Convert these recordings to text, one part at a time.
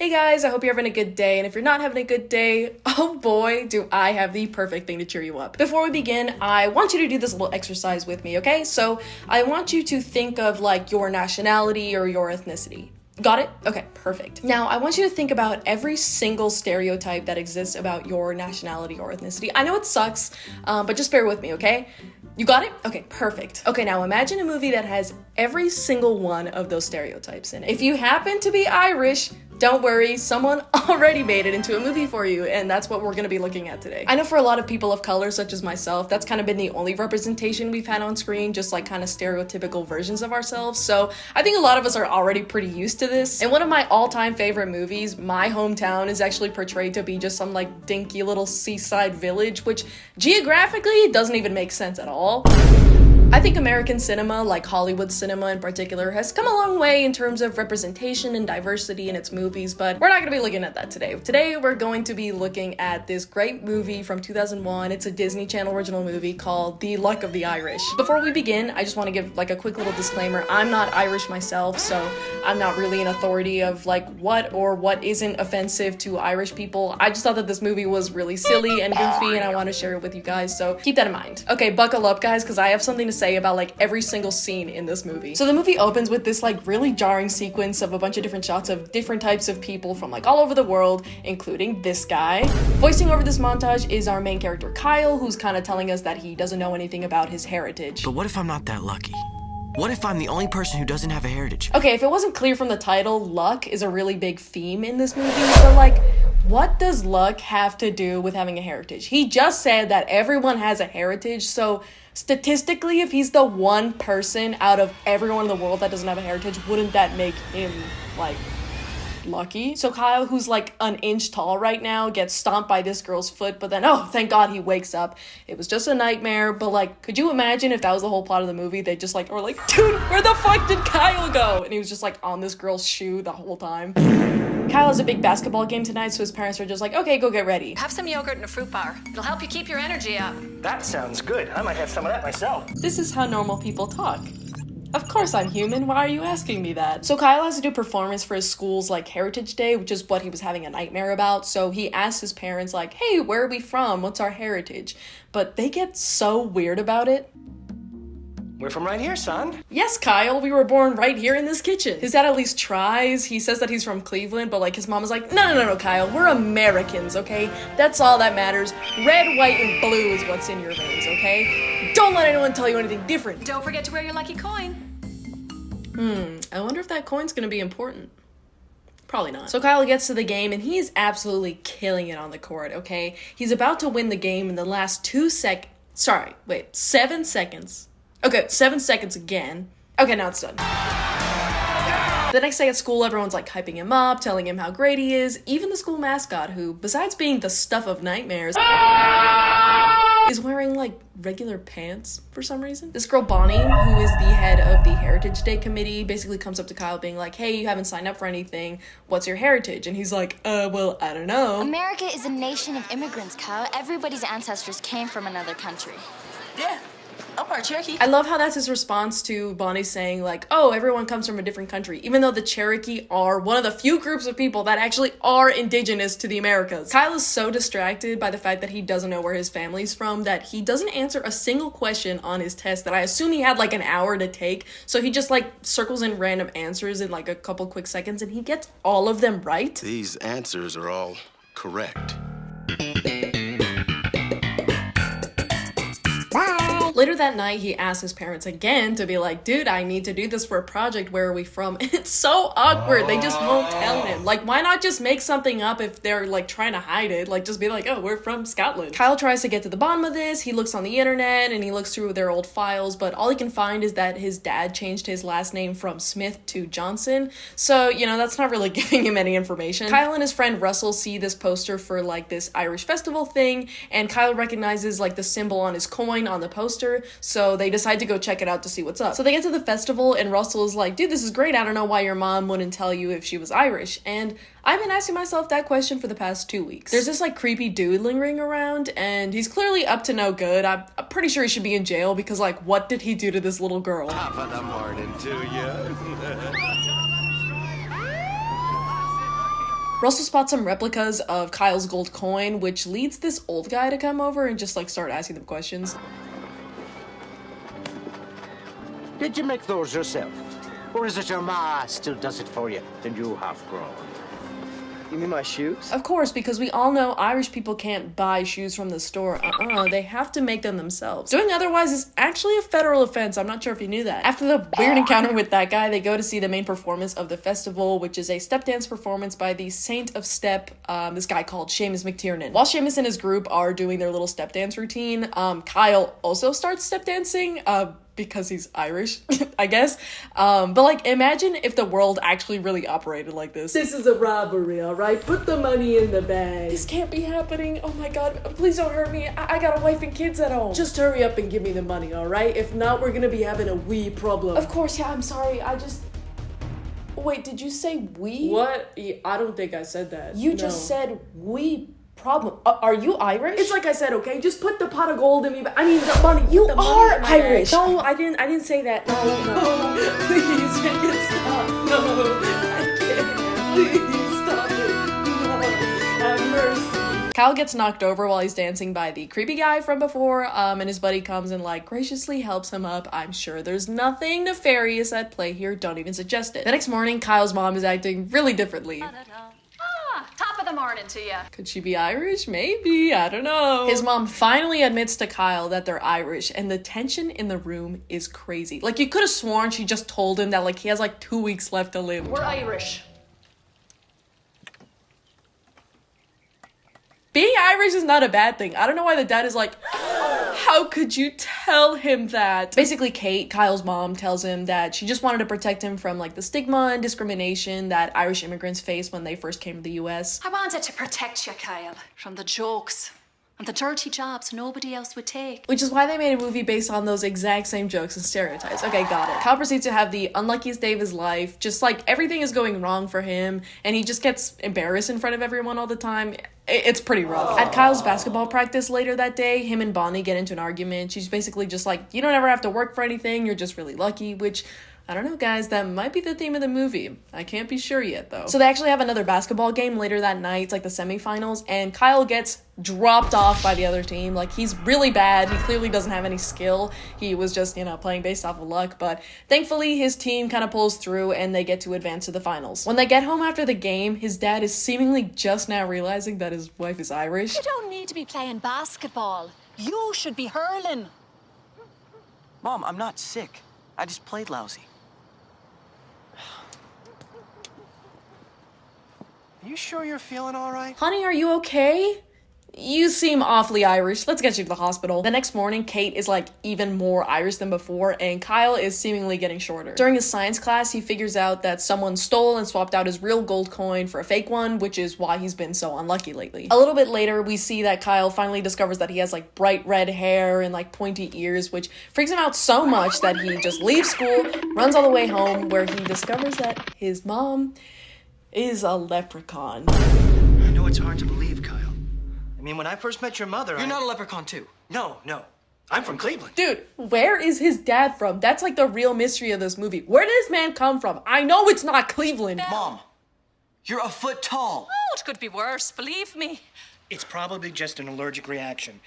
Hey guys, I hope you're having a good day, and if you're not having a good day, oh boy, do I have the perfect thing to cheer you up. Before we begin, I want you to do this little exercise with me, okay? So I want you to think of like your nationality or your ethnicity. Got it? Okay, perfect. Now, I want you to think about every single stereotype that exists about your nationality or ethnicity. I know it sucks, but just bear with me, okay? You got it? Okay, perfect. Okay, now imagine a movie that has every single one of those stereotypes in it. If you happen to be Irish, don't worry, someone already made it into a movie for you, and that's what we're gonna be looking at today. I know for a lot of people of color, such as myself, that's kind of been the only representation we've had on screen, just like kind of stereotypical versions of ourselves, so I think a lot of us are already pretty used to this. In one of my all-time favorite movies, my hometown is actually portrayed to be just some like dinky little seaside village, which geographically doesn't even make sense at all. I think American cinema, like Hollywood cinema in particular, has come a long way in terms of representation and diversity in its movies, but we're not gonna be looking at that today. Today, we're going to be looking at this great movie from 2001. It's a Disney Channel original movie called The Luck of the Irish. Before we begin, I just want to give like a quick little disclaimer. I'm not Irish myself, so I'm not really an authority of like what or what isn't offensive to Irish people. I just thought that this movie was really silly and goofy, and I want to share it with you guys, so keep that in mind. Okay, buckle up guys, because I have something to say about like every single scene in this movie. So the movie opens with this like really jarring sequence of a bunch of different shots of different types of people from like all over the world, including this guy. Voicing over this montage is our main character Kyle, who's kind of telling us that he doesn't know anything about his heritage. But what if I'm not that lucky? What if I'm the only person who doesn't have a heritage? Okay, if it wasn't clear from the title, luck is a really big theme in this movie, but like, what does luck have to do with having a heritage? He just said that everyone has a heritage, so statistically, if he's the one person out of everyone in the world that doesn't have a heritage, wouldn't that make him, like, lucky? So Kyle, who's like an inch tall right now, gets stomped by this girl's foot, but then, oh, thank God he wakes up. It was just a nightmare, but like, could you imagine if that was the whole plot of the movie? They just like, were like, dude, where the fuck did Kyle go? And he was just like on this girl's shoe the whole time. Kyle has a big basketball game tonight, so his parents are just like, okay, go get ready. Have some yogurt and a fruit bar. It'll help you keep your energy up. That sounds good. I might have some of that myself. This is how normal people talk. Of course I'm human, why are you asking me that? So Kyle has to do a performance for his school's like Heritage Day, which is what he was having a nightmare about, so he asks his parents like, hey, where are we from? What's our heritage? But they get so weird about it. We're from right here, son. Yes, Kyle, we were born right here in this kitchen. His dad at least tries. He says that he's from Cleveland, but like his mom is like, no, Kyle, we're Americans, okay? That's all that matters. Red, white, and blue is what's in your veins, okay? Don't let anyone tell you anything different. Don't forget to wear your lucky coin. I wonder if that coin's gonna be important. Probably not. So Kyle gets to the game and he's absolutely killing it on the court, okay? He's about to win the game in the last 7 seconds. Okay, 7 seconds again. Okay, now it's done. The next day at school, everyone's like hyping him up, telling him how great he is. Even the school mascot, who, besides being the stuff of nightmares, is wearing like regular pants for some reason. This girl Bonnie, who is the head of the Heritage Day committee, basically comes up to Kyle being like, hey, you haven't signed up for anything. What's your heritage? And he's like, well, I don't know. America is a nation of immigrants, Kyle. Everybody's ancestors came from another country. Yeah, I'm part Cherokee. I love how that's his response to Bonnie saying like, oh, everyone comes from a different country, even though the Cherokee are one of the few groups of people that actually are indigenous to the Americas. Kyle is so distracted by the fact that he doesn't know where his family's from that he doesn't answer a single question on his test that I assume he had like an hour to take, so he just like circles in random answers in like a couple quick seconds and he gets all of them right. These answers are all correct. Later that night, he asks his parents again to be like, dude, I need to do this for a project. Where are we from? And it's so awkward. They just won't tell him. Like, why not just make something up if they're like trying to hide it? Like, just be like, oh, we're from Scotland. Kyle tries to get to the bottom of this. He looks on the internet and he looks through their old files, but all he can find is that his dad changed his last name from Smith to Johnson. So, you know, that's not really giving him any information. Kyle and his friend Russell see this poster for like this Irish festival thing, and Kyle recognizes like the symbol on his coin on the poster, so they decide to go check it out to see what's up. So they get to the festival and Russell is like, dude, this is great. I don't know why your mom wouldn't tell you if she was Irish. And I've been asking myself that question for the past 2 weeks. There's this like creepy dude lingering around and he's clearly up to no good. I'm pretty sure he should be in jail because like, what did he do to this little girl? Top of the morning to you. Russell spots some replicas of Kyle's gold coin, which leads this old guy to come over and just like start asking them questions. Did you make those yourself? Or is it your ma still does it for you, then you have grown? You mean my shoes? Of course, because we all know Irish people can't buy shoes from the store. They have to make them themselves. Doing otherwise is actually a federal offense. I'm not sure if you knew that. After the weird encounter with that guy, they go to see the main performance of the festival, which is a step dance performance by the Saint of Step, this guy called Seamus McTiernan. While Seamus and his group are doing their little step dance routine, Kyle also starts step dancing, because he's Irish, I guess. But like, imagine if the world actually really operated like this. This is a robbery, all right? Put the money in the bag. This can't be happening. Oh my god, please don't hurt me. I got a wife and kids at home. Just hurry up and give me the money, all right? If not, we're gonna be having a wee problem. Of course, yeah, I'm sorry. Wait, did you say we? What? I don't think I said that. You just said we problem. Are you Irish? It's like I said, okay? Just put the pot of gold in me. I mean, the money. You the are money Irish. No, I didn't say that. No. Please, make it stop. No, I can't. Please, stop it. No, have mercy. Kyle gets knocked over while he's dancing by the creepy guy from before, and his buddy comes and like graciously helps him up. I'm sure there's nothing nefarious at play here. Don't even suggest it. The next morning, Kyle's mom is acting really differently. Top of the morning to you. Could she be Irish? Maybe. I don't know. His mom finally admits to Kyle that they're Irish, and the tension in the room is crazy. Like, you could have sworn she just told him that, like, he has, like, 2 weeks left to live. We're Irish. Being Irish is not a bad thing. I don't know why the dad is like, how could you tell him that? Basically, Kate, Kyle's mom, tells him that she just wanted to protect him from like the stigma and discrimination that Irish immigrants face when they first came to the US. I wanted to protect you, Kyle, from the jokes and the dirty jobs nobody else would take. Which is why they made a movie based on those exact same jokes and stereotypes. Okay, got it. Kyle proceeds to have the unluckiest day of his life. Just like everything is going wrong for him, and he just gets embarrassed in front of everyone all the time. It's pretty rough. At Kyle's basketball practice later that day, him and Bonnie get into an argument. She's basically just like, you don't ever have to work for anything, you're just really lucky, which, I don't know guys, that might be the theme of the movie. I can't be sure yet though. So they actually have another basketball game later that night, it's like the semifinals, and Kyle gets dropped off by the other team. Like, he's really bad, he clearly doesn't have any skill, he was just, you know, playing based off of luck, but thankfully his team kind of pulls through and they get to advance to the finals. When they get home after the game, his dad is seemingly just now realizing that his wife is Irish. You don't need to be playing basketball. You should be hurling. Mom, I'm not sick. I just played lousy. Are you sure you're feeling all right? Honey, are you okay? You seem awfully Irish. Let's get you to the hospital. The next morning, Kate is like even more Irish than before, and Kyle is seemingly getting shorter. During his science class, he figures out that someone stole and swapped out his real gold coin for a fake one, which is why he's been so unlucky lately. A little bit later, we see that Kyle finally discovers that he has like bright red hair and like pointy ears, which freaks him out so much that he just leaves school, runs all the way home, where he discovers that his mom is a leprechaun. I know it's hard to believe, Kyle. I mean, when I first met your mother, You're not a leprechaun too. No. I'm from Cleveland. Dude, where is his dad from? That's like the real mystery of this movie. Where did this man come from? I know it's not Cleveland. Mom, you're a foot tall. Oh, it could be worse, believe me. It's probably just an allergic reaction.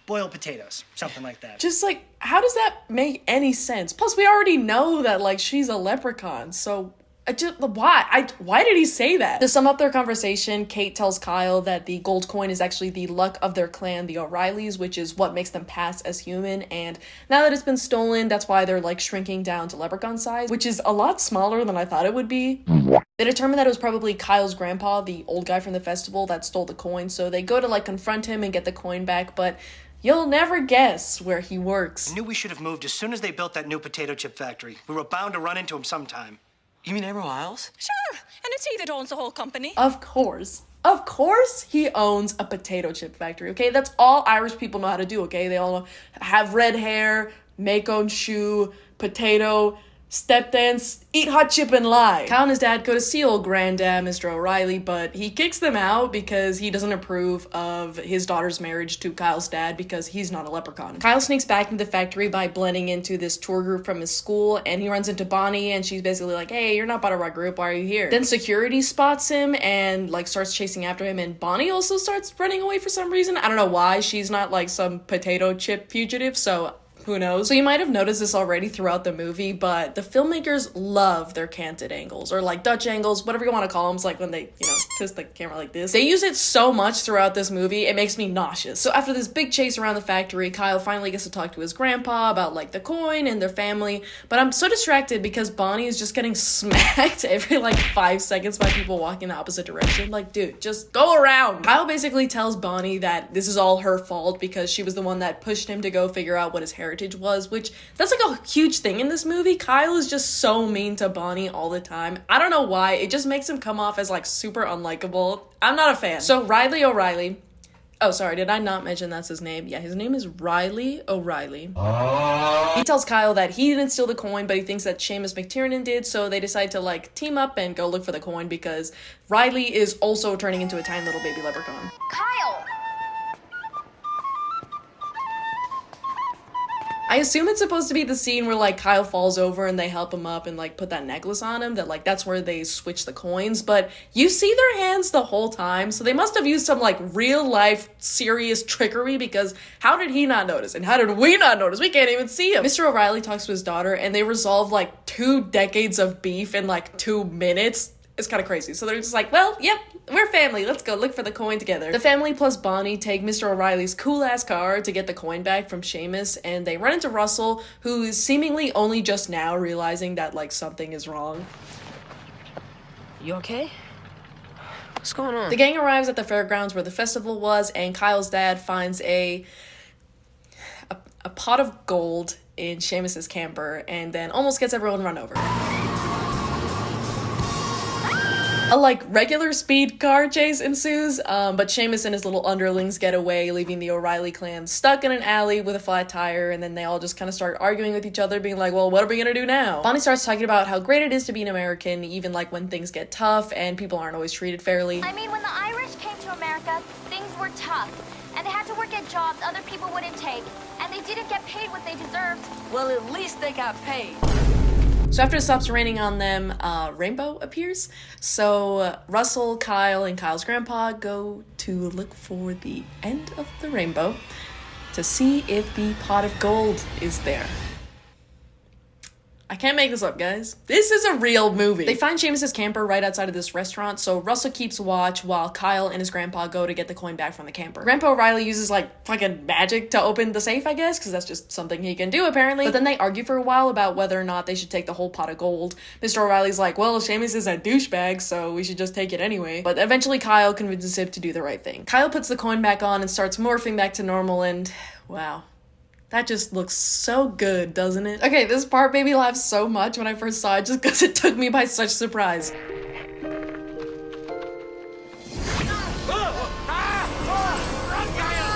Boiled potatoes, something like that. Just like, how does that make any sense? Plus, we already know that like she's a leprechaun, so why did he say that? To sum up their conversation, Kate tells Kyle that the gold coin is actually the luck of their clan, the O'Reillys, which is what makes them pass as human, and now that it's been stolen, that's why they're like shrinking down to leprechaun size, which is a lot smaller than I thought it would be. They determine that it was probably Kyle's grandpa, the old guy from the festival, that stole the coin, so they go to like confront him and get the coin back, but you'll never guess where he works. I knew we should have moved as soon as they built that new potato chip factory. We were bound to run into him sometime. You mean Emerald Isles? Sure, and it's he that owns the whole company. Of course he owns a potato chip factory, okay? That's all Irish people know how to do, okay? They all have red hair, make own shoe, potato, step dance, eat hot chip and lie. Kyle and his dad go to see old granddad, Mr. O'Reilly, but he kicks them out because he doesn't approve of his daughter's marriage to Kyle's dad because he's not a leprechaun. Kyle sneaks back into the factory by blending into this tour group from his school, and he runs into Bonnie, and she's basically like, hey, you're not part of our group, why are you here? Then security spots him and like starts chasing after him, and Bonnie also starts running away for some reason. I don't know why. She's not like some potato chip fugitive, so who knows? So you might have noticed this already throughout the movie, but the filmmakers love their canted angles, or like Dutch angles, whatever you want to call them. It's like when they, twist the camera like this. They use it so much throughout this movie, it makes me nauseous. So after this big chase around the factory, Kyle finally gets to talk to his grandpa about like the coin and their family, but I'm so distracted because Bonnie is just getting smacked every like 5 seconds by people walking the opposite direction. Like, dude, just go around. Kyle basically tells Bonnie that this is all her fault because she was the one that pushed him to go figure out what his heritage was, which that's like a huge thing in this movie. Kyle is just so mean to Bonnie all the time. I don't know why. It just makes him come off as like super unlikable. I'm not a fan. So Riley O'Reilly, oh sorry, did I not mention that's his name? Yeah, his name is Riley O'Reilly. He tells Kyle that he didn't steal the coin, but he thinks that Seamus McTiernan did, so they decide to like team up and go look for the coin because Riley is also turning into a tiny little baby leprechaun. Kyle! I assume it's supposed to be the scene where like Kyle falls over and they help him up and like put that necklace on him, that like that's where they switch the coins, but you see their hands the whole time, so they must have used some like real life serious trickery because how did he not notice and how did we not notice? We can't even see him. Mr. O'Reilly talks to his daughter and they resolve like 2 decades of beef in like 2 minutes. It's kind of crazy. So they're just like, well, yep, we're family. Let's go look for the coin together. The family plus Bonnie take Mr. O'Reilly's cool-ass car to get the coin back from Seamus, and they run into Russell, who is seemingly only just now realizing that, like, something is wrong. You okay? What's going on? The gang arrives at the fairgrounds where the festival was, and Kyle's dad finds a pot of gold in Seamus's camper, and then almost gets everyone run over. A like regular speed car chase ensues, but Seamus and his little underlings get away, leaving the O'Reilly clan stuck in an alley with a flat tire, and then they all just kind of start arguing with each other, being like, well, what are we gonna do now? Bonnie starts talking about how great it is to be an American, even like when things get tough and people aren't always treated fairly. I mean, when the Irish came to America, things were tough. And they had to work at jobs other people wouldn't take. And they didn't get paid what they deserved. Well, at least they got paid. So after it stops raining on them, Rainbow appears. So Russell, Kyle, and Kyle's grandpa go to look for the end of the rainbow to see if the pot of gold is there. I can't make this up, guys. This is a real movie. They find Seamus's camper right outside of this restaurant, so Russell keeps watch while Kyle and his grandpa go to get the coin back from the camper. Grandpa O'Reilly uses like fucking magic to open the safe, I guess, because that's just something he can do apparently. But then they argue for a while about whether or not they should take the whole pot of gold. Mr. O'Reilly's like, well, Seamus is a douchebag, so we should just take it anyway. But eventually Kyle convinces him to do the right thing. Kyle puts the coin back on and starts morphing back to normal, and wow. That just looks so good, doesn't it? Okay, this part made me laugh so much when I first saw it just because it took me by such surprise.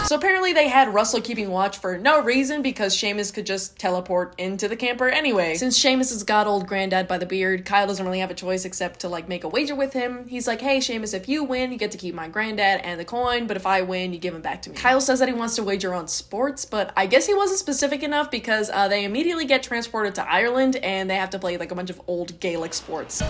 So apparently they had Russell keeping watch for no reason because Seamus could just teleport into the camper anyway. Since Seamus has got old granddad by the beard, Kyle doesn't really have a choice except to like make a wager with him. He's like, hey Seamus, if you win, you get to keep my granddad and the coin, but if I win, you give him back to me. Kyle says that he wants to wager on sports, but I guess he wasn't specific enough because they immediately get transported to Ireland and they have to play like a bunch of old Gaelic sports.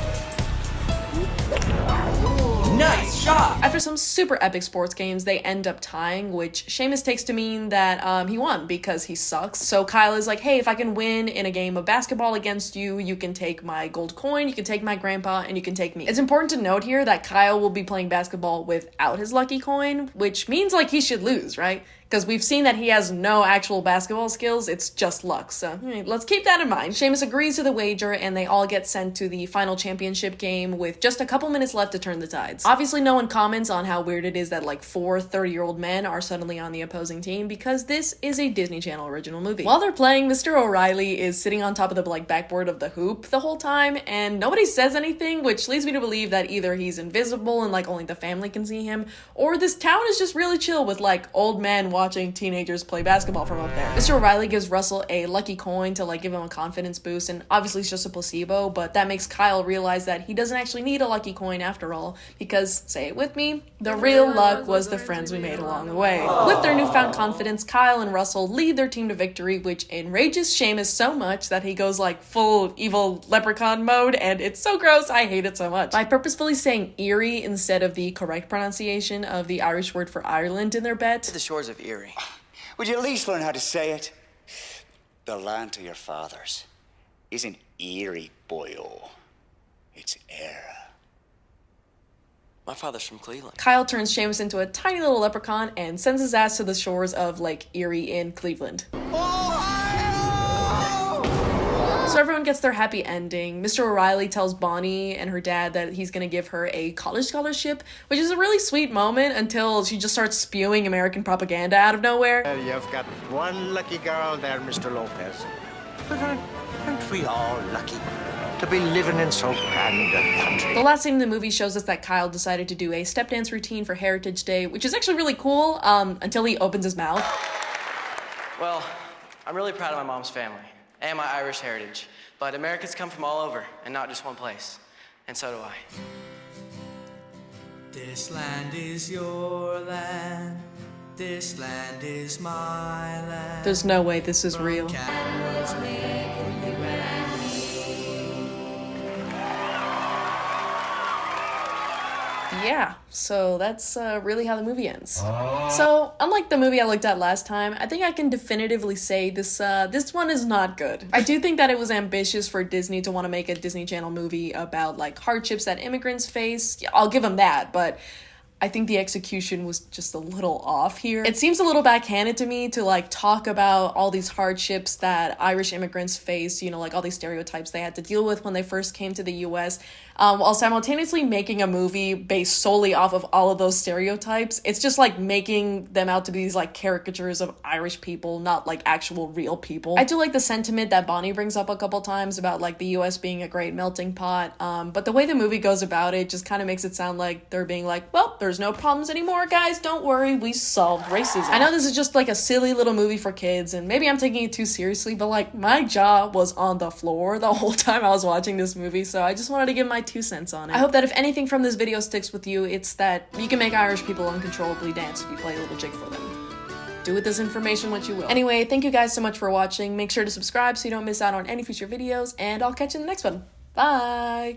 Nice shot! After some super epic sports games, they end up tying, which Seamus takes to mean that he won because he sucks. So Kyle is like, hey, if I can win in a game of basketball against you, you can take my gold coin, you can take my grandpa, and you can take me. It's important to note here that Kyle will be playing basketball without his lucky coin, which means like he should lose, right? Because we've seen that he has no actual basketball skills, it's just luck, so let's keep that in mind. Seamus agrees to the wager, and they all get sent to the final championship game with just a couple minutes left to turn the tides. Obviously, no one comments on how weird it is that like 4 30-year-old men are suddenly on the opposing team, because this is a Disney Channel original movie. While they're playing, Mr. O'Reilly is sitting on top of the like backboard of the hoop the whole time, and nobody says anything, which leads me to believe that either he's invisible and like only the family can see him, or this town is just really chill with like old men watching teenagers play basketball from up there. Mr. O'Reilly gives Russell a lucky coin to like give him a confidence boost, and obviously it's just a placebo, but that makes Kyle realize that he doesn't actually need a lucky coin after all, because, say it with me, the real luck was the friends we made along the way. With their newfound confidence, Kyle and Russell lead their team to victory, which enrages Seamus so much that he goes like full evil leprechaun mode, and it's so gross, I hate it so much. By purposefully saying Erie instead of the correct pronunciation of the Irish word for Ireland in their bet. The shores of Erie. Would you at least learn how to say it? The land of your fathers isn't Erie, boyo. It's Era. My father's from Cleveland. Kyle turns Seamus into a tiny little leprechaun and sends his ass to the shores of Lake Erie in Cleveland. So everyone gets their happy ending. Mr. O'Reilly tells Bonnie and her dad that he's gonna give her a college scholarship, which is a really sweet moment until she just starts spewing American propaganda out of nowhere. You've got one lucky girl there, Mr. Lopez. But aren't we all lucky to be living in so grand a country? The last scene in the movie shows us that Kyle decided to do a step dance routine for Heritage Day, which is actually really cool, until he opens his mouth. Well, I'm really proud of my mom's family and my Irish heritage, but Americans come from all over and not just one place, and so do I. This land is your land, this land is my land. There's no way this is real. Yeah, so that's really how the movie ends. So, unlike the movie I looked at last time, I think I can definitively say this one is not good. I do think that it was ambitious for Disney to want to make a Disney Channel movie about like hardships that immigrants face. Yeah, I'll give them that, but I think the execution was just a little off here. It seems a little backhanded to me to like talk about all these hardships that Irish immigrants face, you know, like all these stereotypes they had to deal with when they first came to the US, while simultaneously making a movie based solely off of all of those stereotypes. It's just like making them out to be these like caricatures of Irish people, not like actual real people. I do like the sentiment that Bonnie brings up a couple times about like the US being a great melting pot, but the way the movie goes about it just kind of makes it sound like they're being like, well, there's no problems anymore, guys, don't worry, we solved racism. I know this is just like a silly little movie for kids, and maybe I'm taking it too seriously, but like my jaw was on the floor the whole time I was watching this movie, so I just wanted to give my 2 cents on it. I hope that if anything from this video sticks with you, it's that you can make Irish people uncontrollably dance if you play a little jig for them. Do with this information what you will. Anyway, thank you guys so much for watching. Make sure to subscribe so you don't miss out on any future videos, and I'll catch you in the next one. Bye!